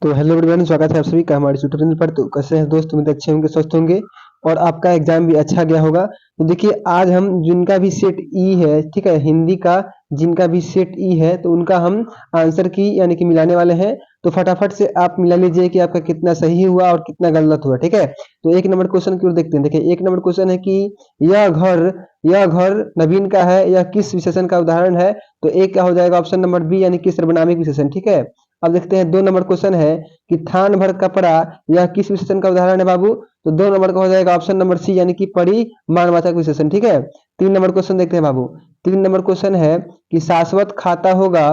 तो hello everyone, स्वागत है आप सभी का हमारे ट्यूटोरियल पर। तो कैसे हैं दोस्त? उम्मीद अच्छे होंगे, स्वस्थ होंगे और आपका एग्जाम भी अच्छा गया होगा। तो देखिए, आज हम जिनका भी सेट ई है, ठीक है, हिंदी का जिनका भी सेट ई है, तो उनका हम आंसर की यानी कि मिलाने वाले हैं। तो फटाफट से आप मिला लीजिए कि आपका कितना सही हुआ और कितना गलत हुआ, ठीक है। तो एक नंबर क्वेश्चन की ओर देखते हैं। देखिए, एक नंबर क्वेश्चन है कि यह घर यह घर नवीन का है, यह किस विशेषण का उदाहरण है? तो एक क्या हो जाएगा? ऑप्शन नंबर बी यानी कि सर्वनामिक विशेषण, ठीक है। अब देखते हैं, दो नंबर क्वेश्चन है कि थान भर कपड़ा यह किस विशेषण का उदाहरण है बाबू? तो दो नंबर का हो जाएगा ऑप्शन नंबर सी यानी कि परिमाणवाचक विशेषण, ठीक है। तीन नंबर क्वेश्चन देखते हैं बाबू। तीन नंबर क्वेश्चन है कि शाश्वत खाता होगा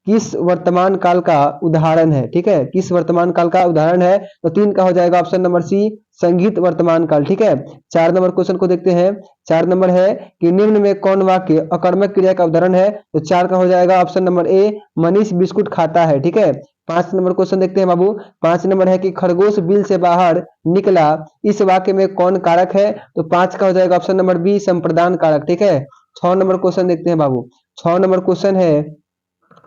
किस वर्तमान काल का उदाहरण है, ठीक है, किस वर्तमान काल का उदाहरण है? तो तीन का हो जाएगा ऑप्शन नंबर सी संगीत वर्तमान काल, ठीक है। चार नंबर क्वेश्चन को देखते हैं। चार नंबर है कि निम्न में कौन वाक्य अकर्मक क्रिया का उदाहरण है? तो चार का हो जाएगा ऑप्शन नंबर ए मनीष बिस्कुट खाता है, ठीक है। पांच नंबर क्वेश्चन देखते हैं बाबू। पांच नंबर है कि खरगोश बिल से बाहर निकला इस वाक्य में कौन कारक है? तो पांच का हो जाएगा ऑप्शन नंबर बी संप्रदान कारक, ठीक है। छह नंबर क्वेश्चन देखते हैं बाबू। छह नंबर क्वेश्चन है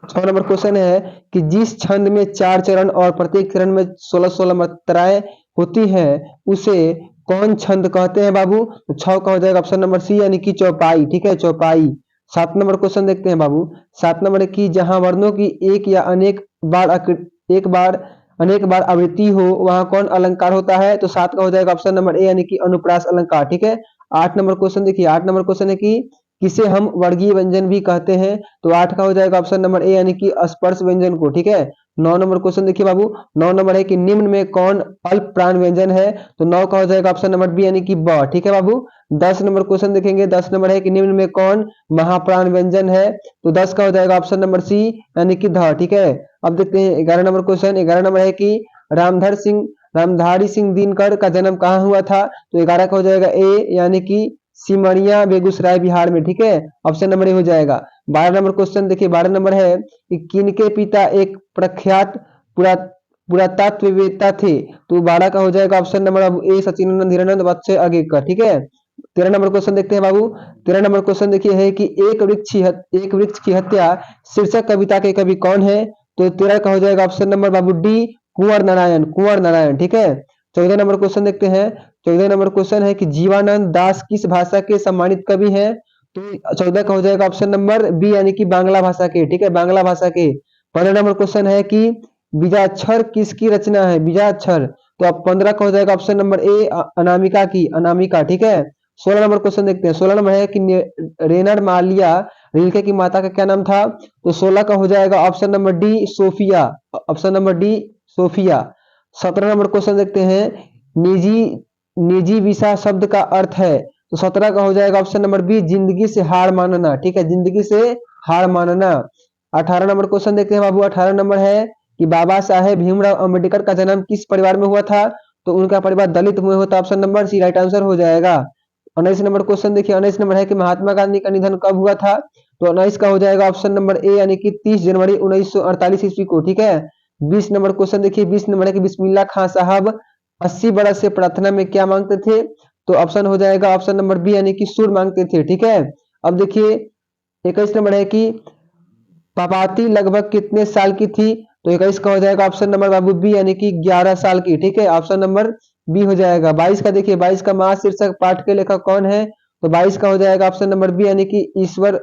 6 नंबर क्वेश्चन है कि जिस छंद में 4 चरण और प्रत्येक चरण में 16-16 मात्राएं होती हैं उसे कौन छंद कहते हैं बाबू? तो 6 का हो जाएगा ऑप्शन नंबर सी यानी कि चौपाई, ठीक है, चौपाई। 7 नंबर क्वेश्चन देखते हैं बाबू। 7 नंबर है कि जहां वर्णों की एक या एक बार अनेक बार आवृत्ति हो वहां कौन अलंकार होता है? तो 7 का हो जाएगा ऑप्शन नंबर ए यानी कि अनुप्रास अलंकार, ठीक है। 8 नंबर क्वेश्चन देखिए। 8 नंबर क्वेश्चन है कि किसे हम वर्गीय व्यंजन भी कहते हैं? तो 8 का हो जाएगा ऑप्शन नंबर ए यानी कि स्पर्श व्यंजन को, ठीक है। 9 नंबर क्वेश्चन देखिए बाबू। 9 नंबर है कि निम्न में कौन अल्प प्राण व्यंजन है? तो 9 का हो जाएगा ऑप्शन नंबर बी यानी कि ब, ठीक है बाबू। 10 नंबर क्वेश्चन देखेंगे। 10 नंबर है कि निम्न में कौन महाप्राण व्यंजन है? तो 10 का हो जाएगा ऑप्शन नंबर सी यानी कि ध, ठीक है। अब देखते हैं 11 नंबर क्वेश्चन। 11 नंबर है कि रामधारी सिंह दिनकर का जन्म कहाँ हुआ था? तो 11 का हो जाएगा ए यानी कि सिमरिया बेगूसराय बिहार में, ठीक है। ऑप्शन नंबर ए हो जाएगा। 12 नंबर क्वेश्चन देखिए। 12 नंबर है कि किनके पिता एक प्रख्यात पुरा पुरातत्ववेत्ता थे? तो 12 का हो जाएगा ऑप्शन नंबर अब ए सचिदानंद हिरानंद वत्स आगेकर, ठीक है। 13 नंबर क्वेश्चन देखते हैं बाबू। 13 नंबर क्वेश्चन देखिए है कि एक वृक्ष की हत्या शीर्षक कविता के कवि कौन है? तो 13 का हो जाएगा ऑप्शन नंबर बाबू डी कुंवर नारायण, ठीक है। 14 नंबर क्वेश्चन देखते हैं। 14 नंबर क्वेश्चन है कि जीवानंद दास किस भाषा के सम्मानित कवि हैं? तो 14 का हो जाएगा ऑप्शन नंबर बी यानी कि बांग्ला भाषा के, ठीक है, बांग्ला भाषा के। 15 नंबर क्वेश्चन है कि बीजाक्षर किसकी रचना है? बीजाक्षर। तो अब 15 का हो जाएगा ऑप्शन नंबर ए अनामिका की, अनामिका, ठीक है। 16 नंबर क्वेश्चन देखते हैं। 16 नंबर है कि रेनर मालिया रिल्के की माता का क्या नाम था? तो 16 का हो जाएगा option number D Sophia, option number D Sophia. 17 number question देखते हैं। निजी निजी विषा शब्द का अर्थ है? तो 17 का हो जाएगा ऑप्शन नंबर बी जिंदगी से हार मानना, ठीक है, जिंदगी से हार मानना। 18 नंबर क्वेश्चन देखते हैं बाबू। 18 नंबर है कि बाबा साहेब भीमराव अंबेडकर का जन्म किस परिवार में हुआ था? तो उनका परिवार दलित में हुआ था, option number C right answer हो जाएगा। 19 नंबर क्वेश्चन देखिए। 19 नंबर है कि महात्मा गांधी का निधन कब हुआ था? तो 19 का हो जाएगा ऑप्शन नंबर ए यानी कि 30 जनवरी 1948 ईस्वी को, ठीक है। 20 नंबर क्वेश्चन देखिए। 20 नंबर है कि बिस्मिल्लाह खां साहब 80 बरस से प्रार्थना में क्या मांगते थे? तो ऑप्शन हो जाएगा ऑप्शन नंबर बी यानी कि सूर मांगते थे, ठीक है। अब देखिए 21 नंबर है कि पापाती लगभग कितने साल की थी? तो 21 का हो जाएगा ऑप्शन नंबर बाबू बी यानी कि 11 साल की, ठीक है, ऑप्शन नंबर बी हो जाएगा। 22 का देखिए। 22 का महाशीर्षक पाठ के लेखक कौन है? तो 22 का हो जाएगा ऑप्शन नंबर बी यानी कि ईश्वर।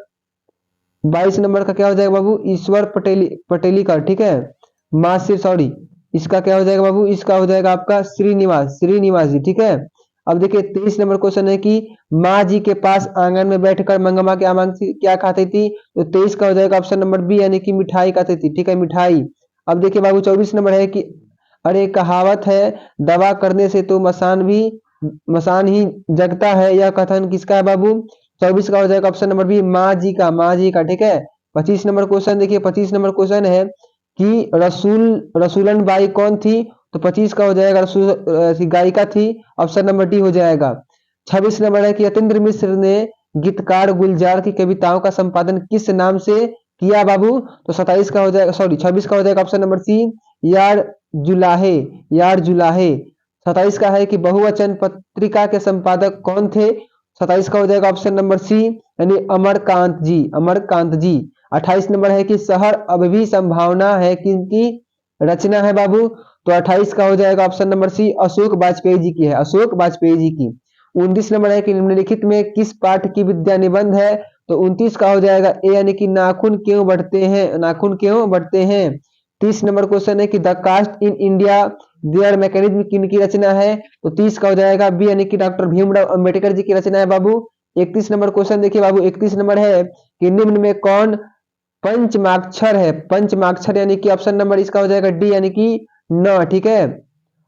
22 नंबर का क्या हो जाएगा बाबू? ईश्वर पटेली का, ठीक है। मासिर सॉरी इसका क्या हो जाएगा बाबू? इसका हो जाएगा आपका श्रीनिवास जी, ठीक है। अब देखिए 23 नंबर क्वेश्चन है कि माँ जी के पास आंगन में बैठकर मंगमा क्या खाती थी? तो 23 का हो जाएगा ऑप्शन नंबर बी यानी कि मिठाई खाती थी, ठीक है, मिठाई। अब देखिए बाबू 24 नंबर है कि अरे कहावत है दवा करने से तो मसान ही जगता है, यह कथन किसका है बाबू? 24 का हो जाएगा ऑप्शन नंबर बी माँ जी का, ठीक है। 25 नंबर क्वेश्चन देखिए। 25 नंबर क्वेश्चन है कि रसूलन बाई कौन थी? तो 25 का हो जाएगा गायिका थी, ऑप्शन नंबर डी हो जाएगा। 26 नंबर है कि यतीन्द्र मिश्र ने गीतकार गुलजार की कविताओं का संपादन किस नाम से किया बाबू? तो 27 का हो जाएगा 26 का हो जाएगा ऑप्शन नंबर सी यार जुलाहे, यार जुलाहे। 27 का है कि बहुवचन पत्रिका के संपादक कौन थे? 27 का हो जाएगा ऑप्शन नंबर सी यानी अमरकांत जी, अमरकांत जी। 28 नंबर है कि शहर अब भी संभावना है किनकी? रचना है बाबू? तो 28 का हो जाएगा option number C, Ashok Vajpayee ji की है, अशोक वाजपेयी जी की। 29 नंबर है कि निम्नलिखित में किस पाठ की विद्या निबंध है? तो 29 का हो जाएगा ए, यानी कि नाखून क्यों बढ़ते हैं, नाखून क्यों बढ़ते हैं। 30 नंबर क्वेश्चन है कि the caste in India their mechanism किन की रचना है? तो 30 का हो जाएगा बी, यानी कि डॉक्टर भीमराव अंबेडकर जी की रचना है बाबू। 31 नंबर क्वेश्चन देखिए बाबू, 31 नंबर है कि निम्न में कौन पंचमाक्षर है? पंचमाक्षर यानी कि ऑप्शन नंबर इसका हो जाएगा डी, यानी कि न, ठीक है।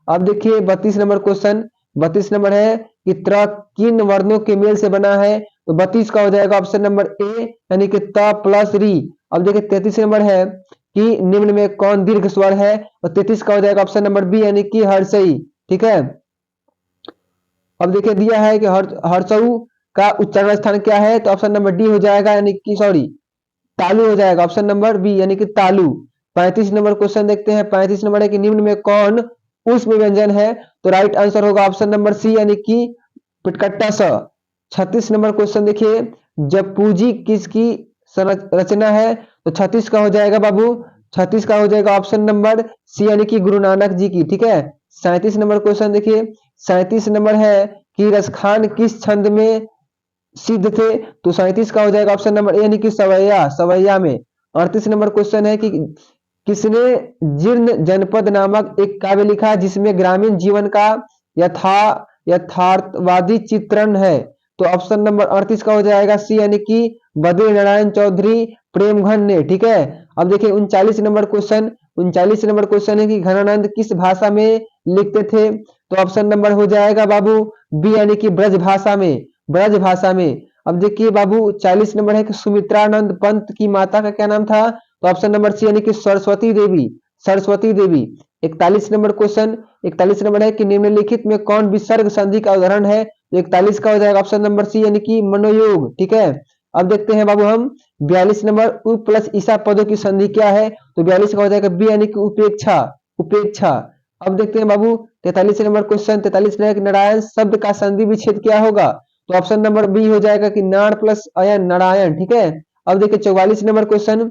अब देखिए 32 नंबर क्वेश्चन, 32 नंबर है कि त्र किन वर्णों के मेल से बना है? तो 32 का हो जाएगा ऑप्शन नंबर ए, यानी कि त प्लस री। अब देखिए 33 नंबर है कि निम्न में कौन दीर्घ स्वर है? और 33 का हो जाएगा ऑप्शन नंबर बी, यानी कि हर्षई, ठीक है। अब देखिए दिया है कि हर्षऊ का उच्चारण स्थान क्या है? तो ऑप्शन नंबर डी हो जाएगा, यानी कि सॉरी तालु हो जाएगा, ऑप्शन नंबर बी, यानी कि तालु। 35 नंबर क्वेश्चन देखते हैं, 35 नंबर है कि निम्न में कौन ऊष्म व्यंजन है? तो राइट आंसर होगा ऑप्शन नंबर सी, यानी कि पिटकट्टा स। 36 नंबर क्वेश्चन देखिए, जब पूंजी किसकी रचना है? तो 36 का हो जाएगा बाबू, 36 का हो जाएगा ऑप्शन नंबर सी, यानी कि गुरु नानक जी की, ठीक है। 37 नंबर क्वेश्चन देखिए, 37 नंबर है कि रसखान किस छंद में सिद्ध थे? तो 37 का हो जाएगा ऑप्शन नंबर ए, यानी कि सवैया, सवैया में। 38 नंबर क्वेश्चन है कि किसने जीर्ण जनपद नामक एक काव्य लिखा जिसमें ग्रामीण जीवन का यथा यथार्थवादी चित्रण है? तो ऑप्शन नंबर 38 का हो जाएगा सी, यानी कि बद्री नारायण चौधरी प्रेमघन ने, ठीक है। अब देखिए 39 नंबर क्वेश्चन, 39 नंबर क्वेश्चन है कि घनानंद किस भाषा में लिखते थे? तो ऑप्शन नंबर हो जाएगा बाबू बी, यानी कि ब्रज भाषा में, ब्रज भाषा में। अब देखिए बाबू 40 नंबर है कि सुमित्रानंद पंत की माता का क्या नाम था? तो ऑप्शन नंबर सी, यानी कि सरस्वती देवी, सरस्वती देवी। 41 नंबर क्वेश्चन, 41 नंबर है कि निम्नलिखित में कौन विसर्ग संधि का उदाहरण है? तो 41 का हो जाएगा ऑप्शन नंबर सी, यानी कि मनोयोग, ठीक है। अब देखते हैं बाबू हम 42 नंबर उ प्लस ईसा पदों की संधि क्या है? तो 42 का हो जाएगा बी, यानी कि उपेक्षा, उपेक्षा। अब देखते हैं बाबू 43 नंबर क्वेश्चन, 43 नंबर कि नारायण शब्द का संधि विच्छेद क्या होगा? तो ऑप्शन नंबर बी हो जाएगा कि नार प्लस अयन, नारायण, ठीक है। अब देखिए 44 नंबर क्वेश्चन,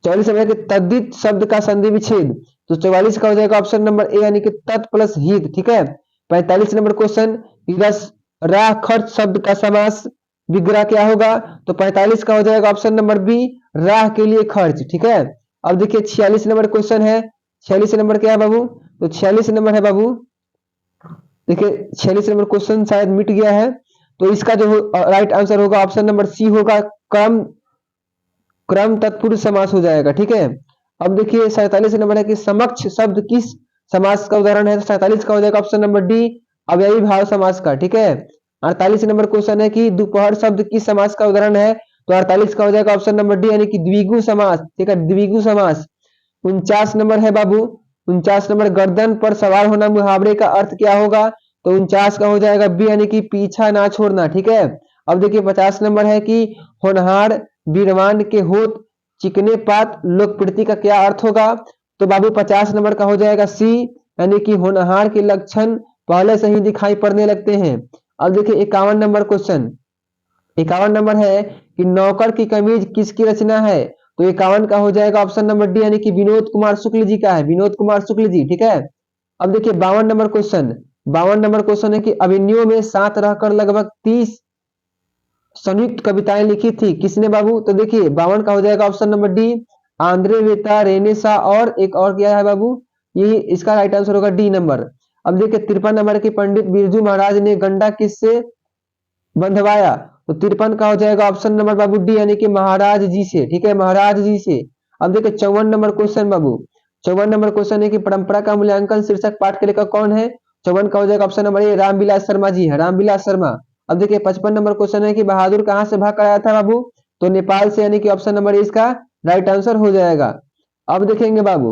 44 नंबर कि तद्धित शब्द का संधि विच्छेद। तो 44 का हो जाएगा ऑप्शन नंबर ए, यानी कि तत् प्लस हित, ठीक है। 45 नंबर क्वेश्चन, रस रा खर्च शब्द का समास विग्रह क्या होगा? तो 45 का हो जाएगा ऑप्शन नंबर बी, राह के लिए खर्च, ठीक है। अब देखिए 46 नंबर क्वेश्चन है, 46 नंबर क्या है बाबू? तो 46 नंबर है बाबू, देखिए 46 नंबर क्वेश्चन शायद मिट गया है, तो इसका जो राइट आंसर होगा ऑप्शन नंबर सी होगा, क्रम, क्रम तत्पुरुष समास हो जाएगा, ठीक है। अब देखिए 47 नंबर है कि समक्ष शब्द किस समास का उदाहरण है? तो 47 का हो जाएगा ऑप्शन नंबर डी, अव्ययी भाव समास का, ठीक है। 48 नंबर क्वेश्चन है कि दोपहर शब्द किस समास का उदाहरण है? तो 48 का हो जाएगा ऑप्शन नंबर डी, यानी कि द्विगु समास, ठीक है, द्विगु समास। 49 नंबर है बाबू, 49 नंबर गर्दन पर सवार होना मुहावरे का अर्थ क्या होगा? तो 49 का हो जाएगा बी, यानी कि पीछा ना छोड़ना, ठीक है। अब देखिए 50 नंबर है कि होनहार बीरवान के होत चिकने पात लोकप्रीति का क्या अर्थ होगा? तो बाबू 50 नंबर का हो जाएगा सी, यानी कि होनहार के लक्षण पहले से ही दिखाई पड़ने लगते हैं। अब देखिए 51 नंबर क्वेश्चन, 51 नंबर है कि नौकर की कमीज किसकी रचना है? तो 51 का हो जाएगा ऑप्शन नंबर डी, यानी कि विनोद कुमार शुक्ल जी का है, विनोद कुमार शुक्ल जी, ठीक है। अब देखिए 52 नंबर क्वेश्चन, 52 नंबर क्वेश्चन है कि अभिनयों में साथ रहकर लगभग 30 संयुक्त कविताएं लिखी थी किसने बाबू? तो देखिए 52 का हो जाएगा ऑप्शन नंबर डी, आंद्रे वेता रेनेसा, और एक और क्या है बाबू? ये इसका राइट आंसर होगा डी नंबर। अब देखिए 53 नंबर की पंडित बिरजू महाराज ने गंडा किससे बंधवाया? तो 53 का हो जाएगा ऑप्शन नंबर बाबू डी, यानी कि महाराज जी से, ठीक है, महाराज जी से। अब देखिए 54 नंबर क्वेश्चन बाबू, 54 नंबर क्वेश्चन है कि परंपरा का मूल्यांकन शीर्षक पाठ के लेखक कौन है? 54 का हो जाएगा option number A, Ramvilas Sharma ji है, रामविलास शर्मा। अब देखिए 55 नंबर क्वेश्चन है कि बहादुर कहाँ से भाग कर आया था बाबू? तो नेपाल से, यानी कि ऑप्शन नंबर ए इसका राइट आंसर हो जाएगा। अब देखेंगे बाबू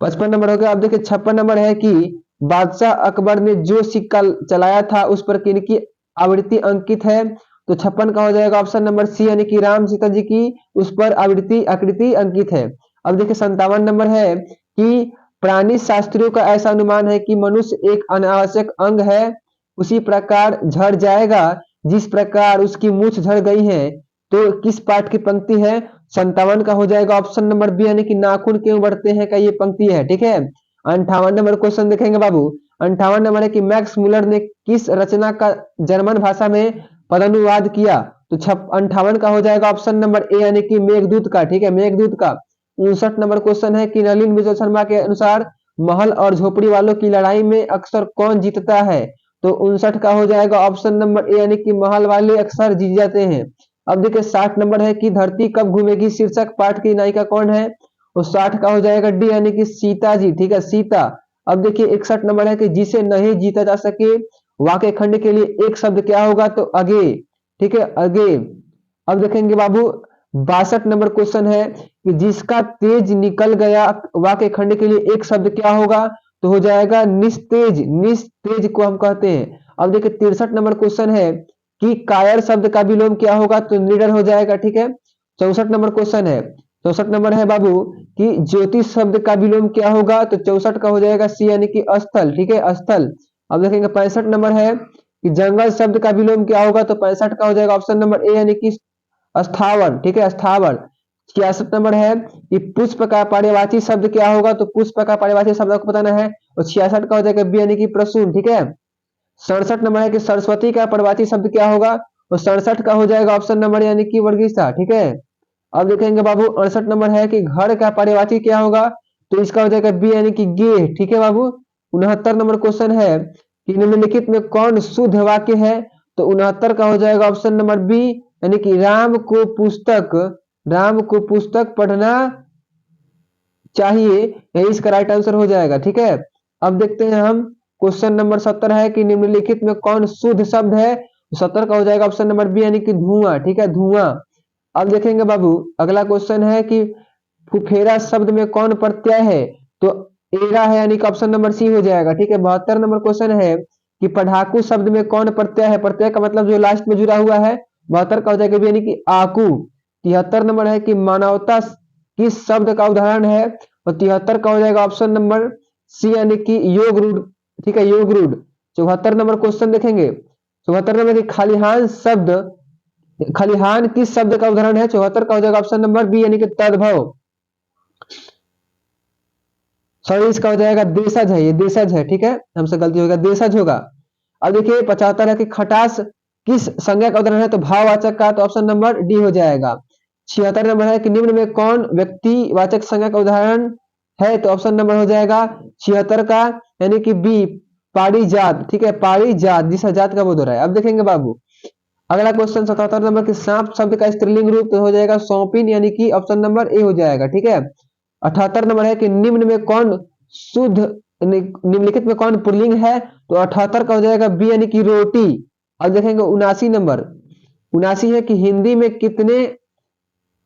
55 नंबर हो गया। अब देखिए 56 नंबर है कि बादशाह अकबर ने जो सिक्का चलाया था उस पर किनकी आवृत्ति अंकित है? तो 56 का हो जाएगा ऑप्शन नंबर सी, यानी कि राम सीता जी की उस पर आवृत्ति आकृति अंकित है। अब देखिए 57 नंबर है कि प्राणी शास्त्रियों का ऐसा अनुमान है कि मनुष्य एक अनावश्यक अंग है, उसी प्रकार झड़ जाएगा जिस प्रकार उसकी मूछ झड़ गई है। तो किस पाठ की पंक्ति है? 57 का हो जाएगा ऑप्शन नंबर बी, यानी कि नाखून क्यों बढ़ते हैं का ये पंक्ति है। ठीक है, 58 नंबर क्वेश्चन देखेंगे बाबू। 58 नंबर है कि मैक्स मुलर ने किस रचना का जर्मन भाषा में पदानुवाद किया? तो 58 का हो जाएगा ऑप्शन नंबर ए, यानी कि मेघदूत का। ठीक है, मेघदूत का। 59 नंबर क्वेश्चन है कि नलिन विजय शर्मा के अनुसार महल और झोपड़ी वालों की लड़ाई में अक्सर कौन जीतता है? तो 59 का हो जाएगा ऑप्शन नंबर ए, यानी कि महल वाले अक्सर जीत जाते हैं। अब देखिए 60 नंबर है कि धरती कब घूमेगी शीर्षक पाठ की नायिका कौन है? तो 60 का हो जाएगा डी, यानी कि सीता जी। ठीक है, सीता। अब देखिए 61 नंबर है कि जिसे नहीं जीता जा सके वाक्य खंड के लिए एक शब्द क्या होगा? तो अगे। ठीक है, अगे। अब देखेंगे बाबू 62 नंबर क्वेश्चन है कि जिसका तेज निकल गया वाक्य खंड के लिए एक शब्द क्या होगा? तो हो जाएगा निस्तेज। निस्तेज को हम कहते हैं। अब देखिए 63 नंबर क्वेश्चन है कि कायर शब्द का विलोम क्या होगा? तो निडर हो जाएगा। ठीक है, 64 नंबर क्वेश्चन है। 64 नंबर है बाबू कि ज्योतिष शब्द का विलोम क्या होगा? तो 64 का हो जाएगा सी, यानी कि स्थल। ठीक है, स्थल। अब देखेंगे 65 नंबर है कि जंगल शब्द का विलोम क्या होगा? तो 65 का हो जाएगा ऑप्शन नंबर ए, यानी कि स्थावर। ठीक है, स्थावर। 66 नंबर है कि पुष्प का पर्यायवाची शब्द क्या होगा? तो पुष्प का पर्यायवाची शब्द आपको बताना है। और 66 का हो जाएगा बी, यानी कि प्रसून। ठीक है, 67 नंबर है कि सरस्वती का पर्यायवाची शब्द क्या होगा? और 67 का हो जाएगा ऑप्शन नंबर, यानी कि वर्गीसा। ठीक है, अब देखेंगे बाबू 68 नंबर है कि घर का पर्यायवाची क्या होगा? तो इसका हो जाएगा बी, यानी कि गे। ठीक है बाबू। 69 नंबर क्वेश्चन है कि निम्नलिखित में कौन शुद्ध वाक्य है? तो 69 का हो जाएगा ऑप्शन नंबर बी, यानी कि राम को पुस्तक पढ़ना चाहिए, यही इसका राइट आंसर हो जाएगा। ठीक है, अब देखते हैं हम क्वेश्चन नंबर 70 है कि निम्नलिखित में कौन शुद्ध शब्द है? 70 का हो जाएगा ऑप्शन नंबर बी, यानी कि धुआं। ठीक है, धुआं। अब देखेंगे बाबू अगला क्वेश्चन है कि फुफेरा शब्द में कौन प्रत्यय है? तो एरा है, यानी कि ऑप्शन नंबर सी हो जाएगा। ठीक है, 72 नंबर क्वेश्चन है कि पढ़ाकू शब्द में कौन प्रत्यय है? प्रत्यय का मतलब जो लास्ट में जुड़ा हुआ है। 72 का हो जाएगा बी, यानी कि आकू। 73 नंबर है कि मानवता किस शब्द का उदाहरण है? और 73 का हो जाएगा ऑप्शन नंबर सी, यानी कि योग रूढ़। ठीक है, योग रूढ़। 74 नंबर क्वेश्चन देखेंगे। 74 नंबर की खलिहान किस शब्द का उदाहरण है? 74 का हो जाएगा ऑप्शन नंबर बी, यानी कि तद्भव। सॉरी, इसका हो जाएगा देशज है, ये देशज है। ठीक है, हमसे गलती होगा, देशज होगा। अब देखिए 75 है कि खटास किस संज्ञा का उदाहरण है? तो भाववाचक का। तो ऑप्शन नंबर डी हो जाएगा। 76 नंबर है कि निम्न में कौन व्यक्तिवाचक संज्ञा का उदाहरण है? तो ऑप्शन नंबर हो जाएगा 76 का, यानी कि बी, पारिजात। ठीक है, पारिजात, जिस जात का बोध हो रहा है। अब देखेंगे बाबू अगला क्वेश्चन 77 नंबर के सांप शब्द का स्त्रीलिंग रूप तो हो जाएगा सौंपिन, यानी कि ऑप्शन नंबर ए हो जाएगा। ठीक है, 78 नंबर है कि निम्न में कौन शुद्ध निम्नलिखित में कौन पुल्लिंग है? तो 78 का हो जाएगा बी, यानी कि रोटी। अब देखेंगे 79 नंबर। 79 है कि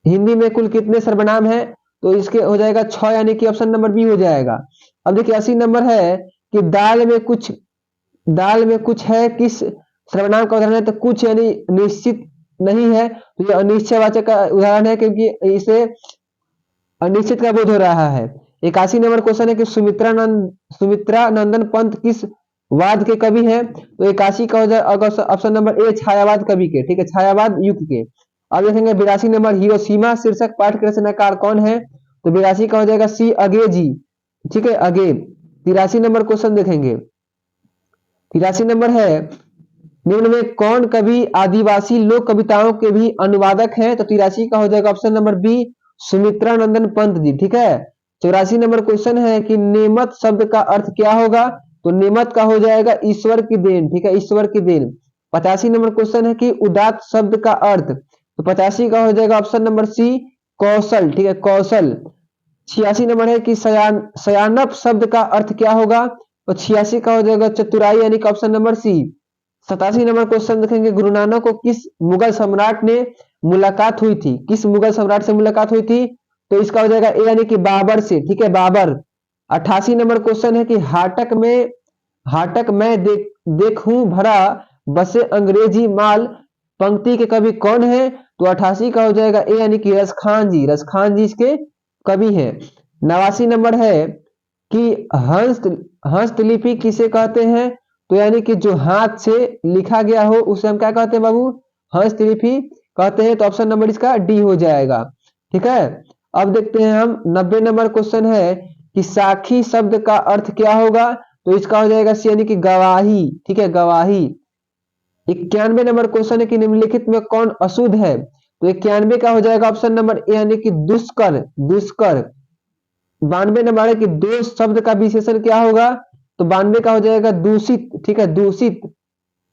हिंदी में कुल कितने सर्वनाम है? तो इसके हो जाएगा 6, यानी कि ऑप्शन नंबर बी हो जाएगा। अब देखिए 80 नंबर है कि दाल में कुछ है किस सर्वनाम का उदाहरण है? तो कुछ यानी निश्चित नहीं है, तो ये अनिश्चयवाचक का उदाहरण है, क्योंकि इसे अनिश्चित का बोध हो रहा है। 81 नंबर क्वेश्चन है कि सुमित्रा नंदन पंत किस वाद के कवि है? तो 81 का हो जाएगा ऑप्शन नंबर ए, छायावाद कवि के। ठीक है, छायावाद युग के। अब देखेंगे 82 नंबर हिरोशिमा शीर्षक पाठ के रचनाकार कौन है? तो 82 का हो जाएगा सी, अगे जी। ठीक है, अगे। 83 नंबर क्वेश्चन देखेंगे। 83 नंबर है निम्न में कौन कवि आदिवासी लोक कविताओं के भी अनुवादक हैं? तो 83 का हो जाएगा ऑप्शन नंबर बी, सुमित्रा नंदन पंत जी। ठीक है, 84 नंबर क्वेश्चन है कि नेमत शब्द का अर्थ क्या होगा? तो नेमत का हो जाएगा ईश्वर की देन। ठीक है, ईश्वर की देन। 85 नंबर क्वेश्चन है कि उदात शब्द का अर्थ? तो 85 का हो जाएगा ऑप्शन नंबर सी, कौशल। ठीक है, कौशल। 86 नंबर है कि सयानप शब्द का अर्थ क्या होगा? तो 86 का हो जाएगा चतुराई, यानी कि option number C. 87 number question देखेंगे गुरु नानक को किस मुगल सम्राट ने मुलाकात हुई थी? किस मुगल सम्राट से मुलाकात हुई थी? तो इसका हो जाएगा ए, यानी कि बाबर से। ठीक है, बाबर। 88 नंबर क्वेश्चन है कि हाटक में देखूं भरा बसे अंग्रेजी माल पंक्ति के कवि कौन है? तो 88 का हो जाएगा ए, यानी कि रसखान जी। रसखान जी इसके कवि हैं। 89 नंबर है कि हस्तलिपि किसे कहते हैं? तो यानी कि जो हाथ से लिखा गया हो उसे हम क्या कहते हैं बाबू? हस्तलिपि कहते हैं, तो ऑप्शन नंबर इसका डी हो जाएगा। ठीक है, अब देखते हैं हम 90 नंबर क्वेश्चन है कि साखी शब्द का अर्थ क्या होगा, तो इसका हो जाएगा सी यानी कि गवाही। ठीक है, गवाही। 91 नंबर क्वेश्चन है कि निम्नलिखित में कौन अशुद्ध है, तो 91 का हो जाएगा ऑप्शन नंबर ए यानी कि दुष्कर, दुष्कर। 92 नंबर है कि दोष शब्द का विशेषण क्या होगा, तो 92 का हो जाएगा दूषित। ठीक है, दूषित।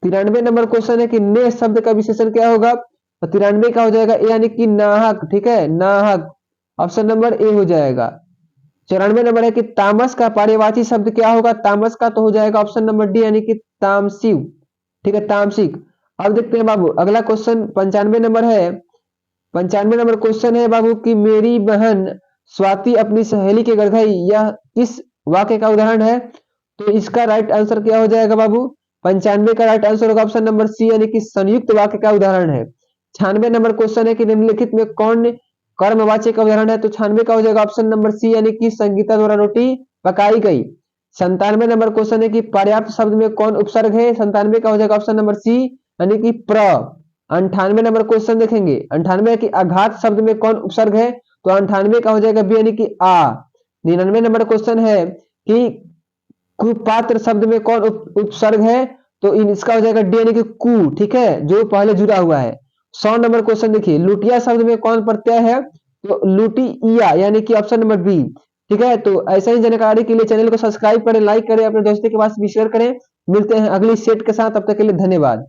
93 नंबर क्वेश्चन है कि ने शब्द का विशेषण क्या होगा, तो 93 का हो जाएगा ए यानी कि नाहक। ठीक है, नाहक। ऑप्शन नंबर ए हो जाएगा। 94 नंबर है कि तामस का पर्यायवाची शब्द क्या होगा, तामस का तो हो जाएगा ऑप्शन नंबर डी यानी कि तामसिक। ठीक है, तामसिक। अब देखते हैं बाबू अगला क्वेश्चन 95 नंबर है। 95 नंबर क्वेश्चन है बाबू कि मेरी बहन स्वाति अपनी सहेली के घर गई, यह किस वाक्य का उदाहरण है, तो इसका राइट आंसर क्या हो जाएगा बाबू, 95 का राइट आंसर होगा ऑप्शन नंबर सी यानी कि संयुक्त वाक्य का उदाहरण है। 96 नंबर क्वेश्चन है कि निम्नलिखित में कौन कर्मवाच्य का उदाहरण है, तो 96 का हो जाएगा ऑप्शन नंबर सी यानी कि संगीता द्वारा रोटी पकाई गई। 97 नंबर क्वेश्चन है कि पर्याप्त शब्द में कौन उपसर्ग है, 97 का हो जाएगा ऑप्शन नंबर सी यानी कि प्र। 98 नंबर क्वेश्चन देखेंगे, 98 है कि आघात शब्द में कौन उपसर्ग है, तो 98 का हो जाएगा बी यानी कि आ। 99 नंबर क्वेश्चन है कि कुपात्र शब्द में कौन उपसर्ग है, तो इसका हो जाएगा डी यानी कि कु। ठीक है, जो पहले जुड़ा हुआ है। 100 नंबर क्वेश्चन देखिए, लुटिया शब्द में कौन प्रत्यय है, तो लुटिया यानी कि ऑप्शन नंबर बी। ठीक है, तो ऐसा ही जानकारी के लिए चैनल को सब्सक्राइब करें, लाइक करें, अपने दोस्तों के पास भी शेयर करें। मिलते हैं अगली सेट के साथ, तब तक के लिए धन्यवाद।